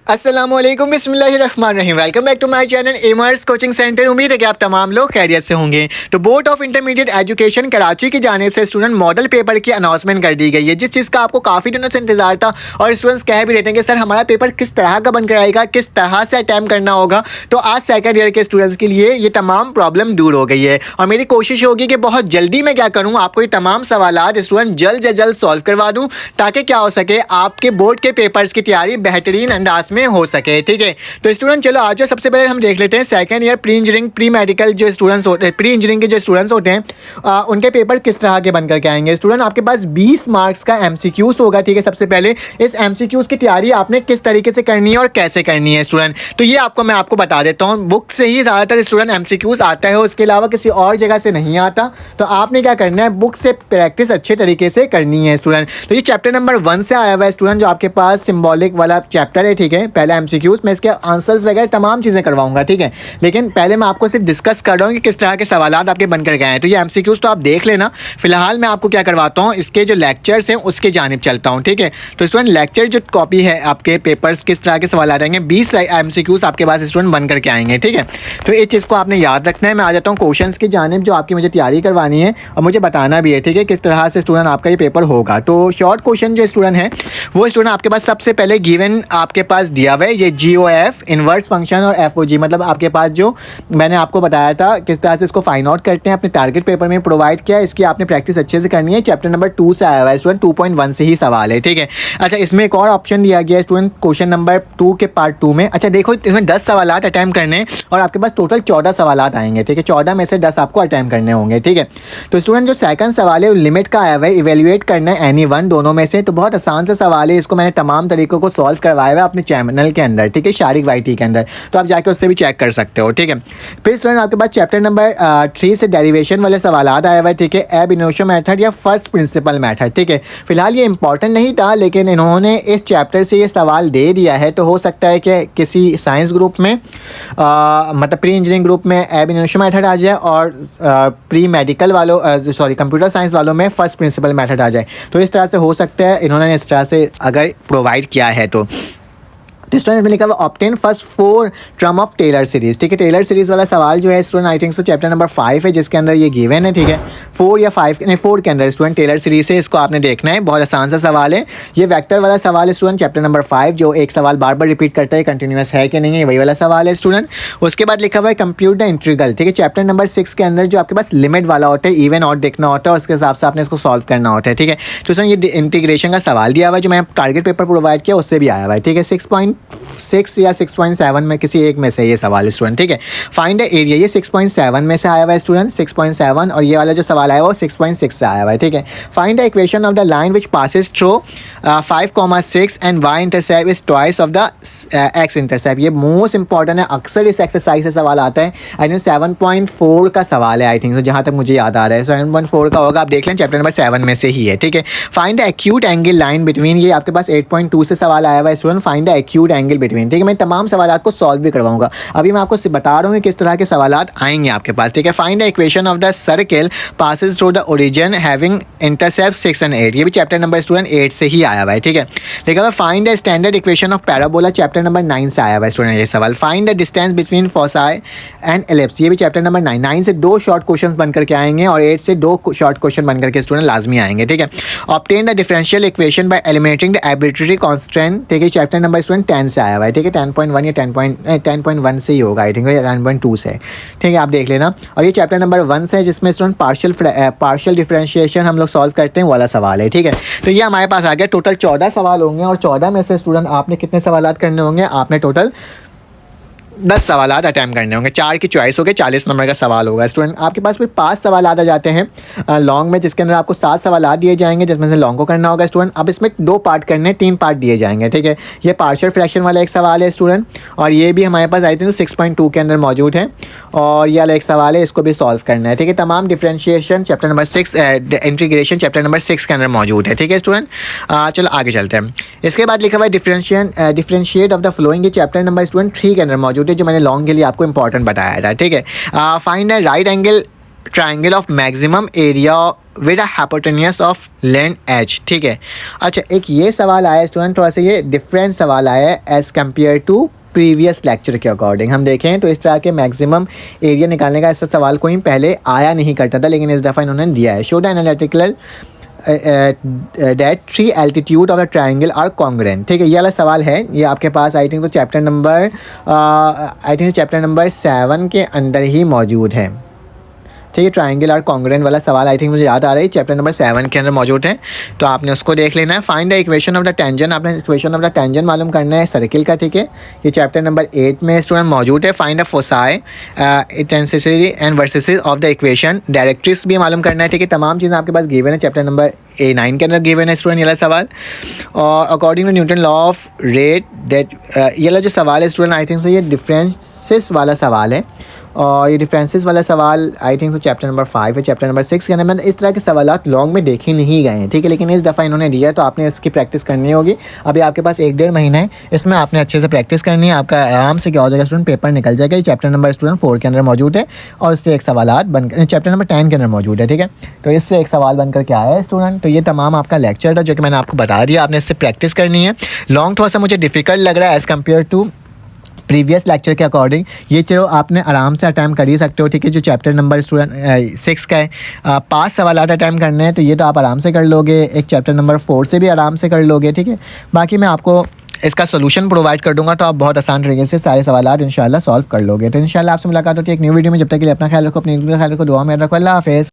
अस्सलामुअलैकुम बिस्मिल्लाहिर्रहमानिर्रहीम। Welcome back to my channel एमर्स कोचिंग सेंटर। उम्मीद है कि आप तमाम लोग खैरियत से होंगे। तो board of intermediate education Karachi की जानिब से स्टूडेंट मॉडल पेपर की अनाउंसमेंट कर दी गई है, जिस चीज़ का आपको काफ़ी दिनों से इंतजार था और स्टूडेंट्स कह भी रहे थे कि सर हमारा पेपर किस तरह का बनकर आएगा, किस तरह से अटैम्प्ट करना होगा। तो आज सेकेंड ईयर के स्टूडेंट्स के लिए ये तमाम प्रॉब्लम दूर हो गई है और मेरी कोशिश होगी कि बहुत जल्दी मैं क्या करूँ, आपको ये तमाम सवालात स्टूडेंट जल्द से जल्द सॉल्व करवा दूँ, ताकि क्या हो सके आपके बोर्ड के पेपर्स की तैयारी बेहतरीन अंदाज में हो सके। ठीक है, तो स्टूडेंट चलो आज जो सबसे पहले हम देख लेते हैं second year pre engineering pre medical जो स्टूडेंट्स होते हैं, प्री इंजीनियरिंग के जो स्टूडेंट्स होते हैं उनके पेपर किस तरह के बनकर के आएंगे। स्टूडेंट आपके पास 20 मार्क्स का एमसीक्यूज होगा। ठीक है, सबसे पहले इस एमसीक्यूज की तैयारी आपने किस तरीके से करनी है और कैसे करनी है स्टूडेंट, तो ये मैं आपको बता देता हूँ। बुक से ही ज़्यादातर स्टूडेंट एमसीक्यूज आता है, उसके अलावा किसी और जगह से नहीं आता। तो आपने क्या करना है, बुक से प्रैक्टिस अच्छे तरीके से करनी है स्टूडेंट। तो ये चैप्टर नंबर 1 से आया हुआ है स्टूडेंट, जो आपके पास सिंबॉलिक वाला चैप्टर है। ठीक है, पहला एमसीक्यूज मैं इसके आंसर्स वगैरह तमाम चीज़ें करवाऊंगा। ठीक है, लेकिन पहले मैं आपको सिर्फ डिस्कस कर रहा हूँ कि किस तरह के सवालात आपके बनकर गए हैं। तो ये एमसीक्यूज तो आप देख लेना। फिलहाल मैं आपको क्या करवाता हूँ, इसके जो लेक्चर्स हैं उसके जानिब चलता हूँ। ठीक है, तो स्टूडेंट लेक्चर जो कॉपी है आपके पेपर्स किस तरह के सवाल आएंगे, 20 एमसीक्यूज आपके पास स्टूडेंट बन करके आएंगे। ठीक है, तो इस चीज़ को आपने याद रखना है। मैं आ जाता हूँ क्वेश्चन की जानिब जो आपकी मुझे तैयारी करवानी है और मुझे बताना भी है। ठीक है, किस तरह से स्टूडेंट आपका ये पेपर होगा। तो शॉर्ट क्वेश्चन जो स्टूडेंट है वो स्टूडेंट आपके पास सबसे पहले गिवन आपके पास दिया हुआ है ये GOF इनवर्स फंक्शन और FOG, मतलब आपके पास जो मैंने आपको बताया था किस तरह से इसको फाइंड आउट करते हैं, अपने टारगेट पेपर में प्रोवाइड किया। इसकी आपने प्रैक्टिस अच्छे से करनी है। चैप्टर नंबर 2 से आया हुआ है स्टूडेंट, 2.1 से ही सवाल है। ठीक है, अच्छा इसमें एक और ऑप्शन दिया गया है स्टूडेंट क्वेश्चन नंबर 2 के पार्ट 2 में। अच्छा देखो, इसमें 10 सवालात अटैम्प्ट करने हैं और आपके पास टोटल 14 सवालात आएंगे। ठीक है, 14 में से 10 आपको अटैम्प्ट करने होंगे। ठीक है, तो स्टूडेंट जो सेकंड सवाल है लिमिट का आया हुआ है, इवेल्युएट करना है एनी वन दोनों में से। तो बहुत आसान सा सवाल है, इसको मैंने तमाम तरीकों को सॉल्व करवाया हुआ है अपने चैनल के अंदर। ठीक है, शारिक YT के अंदर, तो आप जाके उससे भी चेक कर सकते हो। ठीक है, फिर स्टूडेंट आपके पास चैप्टर नंबर 3 से डेरिवेशन वाले सवालात आया हुआ है। ठीक है, एब इनिशियो मेथड या फर्स्ट प्रिंसिपल मेथड। ठीक है, फिलहाल ये इंपॉर्टेंट नहीं था, लेकिन इन्होंने इस चैप्टर से ये सवाल दे दिया है। तो हो सकता है कि किसी साइंस ग्रुप में मतलब प्री इंजीनियरिंग ग्रुप में एब इनिशियो मेथड आ जाए और प्री मेडिकल वालों कंप्यूटर साइंस वालों में फर्स्ट प्रिंसिपल मेथड आ जाए। तो इस तरह से हो सकता है, इन्होंने इस तरह से अगर प्रोवाइड किया है तो स्टूडेंट में लिखा हुआ obtain first 4 term of Taylor series. ठीक है, टेलर सीरीज वाला सवाल जो है student I think so chapter number 5 है, जिसके अंदर ये गिवन है। ठीक है, 4 या 5 नहीं 4 के अंदर स्टूडेंट टेलर सीरीज है, इसको आपने देखना है। बहुत आसान सा सवाल है ये, वेक्टर वाला सवाल है स्टूडेंट, चैप्टर नंबर 5, जो एक सवाल बार बार रिपीट करता है कंटिन्यूस है कि नहीं है, वही वाला सवाल है स्टूडेंट। उसके बाद लिखा हुआ है कंप्यूट द इंटीग्रल। ठीक है, चैप्टर नंबर 6 के अंदर जो आपके पास लिमिट वाला होता है, इवन और देखना होता है, उसके हिसाब से आपने इसको सॉल्व करना होता है। ठीक है, तो सर ये इंटीग्रेशन का सवाल दिया हुआ है जो मैं टारगेट पेपर प्रोवाइड किया उससे भी आया हुआ है। ठीक है, 6.6 या 6.7 में किसी एक में से ये सवाल स्टूडेंट। ठीक है, फाइंड द एरिया, ये 6.7 में से आया हुआ है स्टूडेंट, 6.7, और ये वाला जो सवाल आया वो 6.6 से आया हुआ है। ठीक है, find the equation of the line which passes through 5,6 and y intercept is twice of the x intercept. ये मोस्ट इंपॉर्टेंट है, अक्सर इस एक्सरसाइज से सवाल आता है। आई थिंक 7.4 का सवाल है, आई थिंक जहाँ तक मुझे याद आ रहा है 7.4 का होगा, आप देख लें चैप्टर नंबर 7 में से ही है। ठीक है, find the acute angle line between, ये आपके पास 8.2 से सवाल आया हुआ है student, find the acute angle between. ठीक है, मैं तमाम सवाल को सॉल्व भी करवाऊंगा, अभी मैं आपको बता रहा हूँ किस तरह के सवालात आएंगे आपके पास। ठीक है, find the equation of the circle passes through the origin having intercept 6 and 8, ये भी चैप्टर नंबर स्टूडेंट 8 से ही आया हुआ है। ठीक है, देखा हुआ find the standard equation of parabola, chapter number 9 से आया हुआ है स्टूडेंट ये सवाल। Find the distance between foci and ellipse, ये भी चैप्टर नंबर 9 से 2 शॉर्ट क्वेश्चन बन करके आएंगे और 8 से 2 शॉर्ट क्वेश्चन बन करके स्टूडेंट लाजमी आएंगे। ठीक है, obtain the differential equation by eliminating the arbitrary constant. ठीक है, चैप्टर नंबर स्टूडेंट 10 से आया हुआ है। ठीक है, 10.1 या 10.1 से ही होगा आई थिंक, 10.2 से। ठीक है, आप देख लेना। और ये चैप्टर नंबर 1 से है, जिसमें स्टूडेंट पार्शियल डिफरेंशिएशन हम लोग सॉल्व करते हैं वाला सवाल है। ठीक है, तो ये हमारे पास आ गया। टोटल 14 सवाल होंगे और 14 में से स्टूडेंट आपने कितने सवालात करने होंगे, आपने टोटल 10 सवालात अटैम्प्ट करने होंगे। 4 की चॉइस होगी, 40 नंबर का सवाल होगा स्टूडेंट। आपके पास फिर 5 सवालात आ जाते हैं लॉन्ग में, जिसके अंदर आपको 7 सवालात दिए जाएंगे, जिसमें से लॉन्ग को करना होगा स्टूडेंट। अब इसमें 2 पार्ट करने, 3 पार्ट दिए जाएंगे। ठीक है, ये पार्शियल फ्रैक्शन वाला एक सवाल है स्टूडेंट, और ये भी हमारे पास आई थिंक 6.2 के अंदर मौजूद है, और ये वाला एक सवाल है, इसको भी सॉल्व करना है। ठीक है, तमाम differentiation chapter number 6, integration chapter number 6 के अंदर मौजूद है। ठीक है स्टूडेंट, चलो आगे चलते हैं। इसके बाद लिखा हुआ है डिफरेंशिएट ऑफ द फ्लोइंग, ये चैप्टर नंबर स्टूडेंट 3 के अंदर मौजूद है, जो मैंने लॉन्ग के लिए आपको इंपॉर्टेंट बताया था। ठीक है, find the right angle triangle of maximum area with a hypotenuse of length H. ठीक है, अच्छा एक ये सवाल आया स्टूडेंट, थोड़ा सा ये डिफरेंट सवाल आया है as compare to previous lecture के अकॉर्डिंग। हम देखें तो इस तरह के मैक्सिमम एरिया निकालने का ऐसा सवाल कोई पहले आया नहीं करता था, लेकिन इस दफ़ा इन्होंने दिया है। Show the analytical that 3 altitude of the triangle are congruent. ठीक है, ये वाला सवाल है, ये आपके पास आई थिंक तो चैप्टर नंबर 7 के अंदर ही मौजूद है। ठीक है, ट्राइंगल आर कॉन्ग्रेंट वाला सवाल आई थिंक मुझे याद आ रहा है, चैप्टर नंबर 7 के अंदर मौजूद है, तो आपने उसको देख लेना है। Find the equation of the tangent, आपने इक्वेशन ऑफ द टेंजेंट मालूम करना है सर्किल का। ठीक है, ये चैप्टर नंबर 8 में स्टूडेंट मौजूद है। Find the foci intensity and versus of the equation, directrix भी मालूम करना है। ठीक है, तमाम चीज़ें आपके पास गिवन है, चैप्टर नंबर 9 के अंदर गिवन है स्टूडेंट ये वाला सवाल। और according to Newton law of rate date, ये वाला जो सवाल है स्टूडेंट आई थिंक तो ये डिफरेंसेस वाला सवाल है, और ये डिफरेंसेस वाला सवाल आई थिंक तो चैप्टर नंबर 5 है। चैप्टर नंबर 6 के अंदर मैंने इस तरह के सवालात लॉन्ग में देखे नहीं गए हैं। ठीक है, लेकिन इस दफ़ा इन्होंने दिया तो आपने इसकी प्रैक्टिस करनी होगी। अभी आपके पास 1-1.5 महीना है, इसमें आपने अच्छे से प्रैक्टिस करनी है। आपका आराम से क्या हो जाएगा स्टूडेंट, पेपर निकल जाएगा। ये चैप्टर नंबर स्टूडेंट 4 के अंदर मौजूद है, और इससे एक सवालात बनकर चैप्टर नंबर 10 के अंदर मौजूद है। ठीक है, तो इससे एक सवाल बनकर क्या है स्टूडेंट, तो ये तमाम आपका लेक्चर था जो कि मैंने आपको बता दिया, आपने इससे प्रैक्टिस करनी है। लॉन्ग थोड़ा सा मुझे डिफ़िकल्ट लग रहा है as compare to previous lecture के अकॉर्डिंग, ये चलो आपने आराम से अटैम्प्ट कर ही सकते हो। ठीक है, जो चैप्टर नंबर स्टूडेंट 6 का है 5 सवाल अटैम्प्ट करने हैं, तो ये तो आप आराम से कर लोगे। एक चैप्टर नंबर 4 से भी आराम से कर लोगे। ठीक है, बाकी मैं आपको इसका सोल्यूशन प्रोवाइड कर दूंगा, तो आप बहुत आसान तरीके से सारे सवाल इंशाल्लाह सॉल्व कर लोगे। तो इंशाल्लाह आपसे मुलाकात होती है एक न्यू वीडियो में। जब तक के लिए अपना ख्याल रखो, अपनी ख्याल रखो, दुआ में रखो। अल्लाह हाफ़िज़।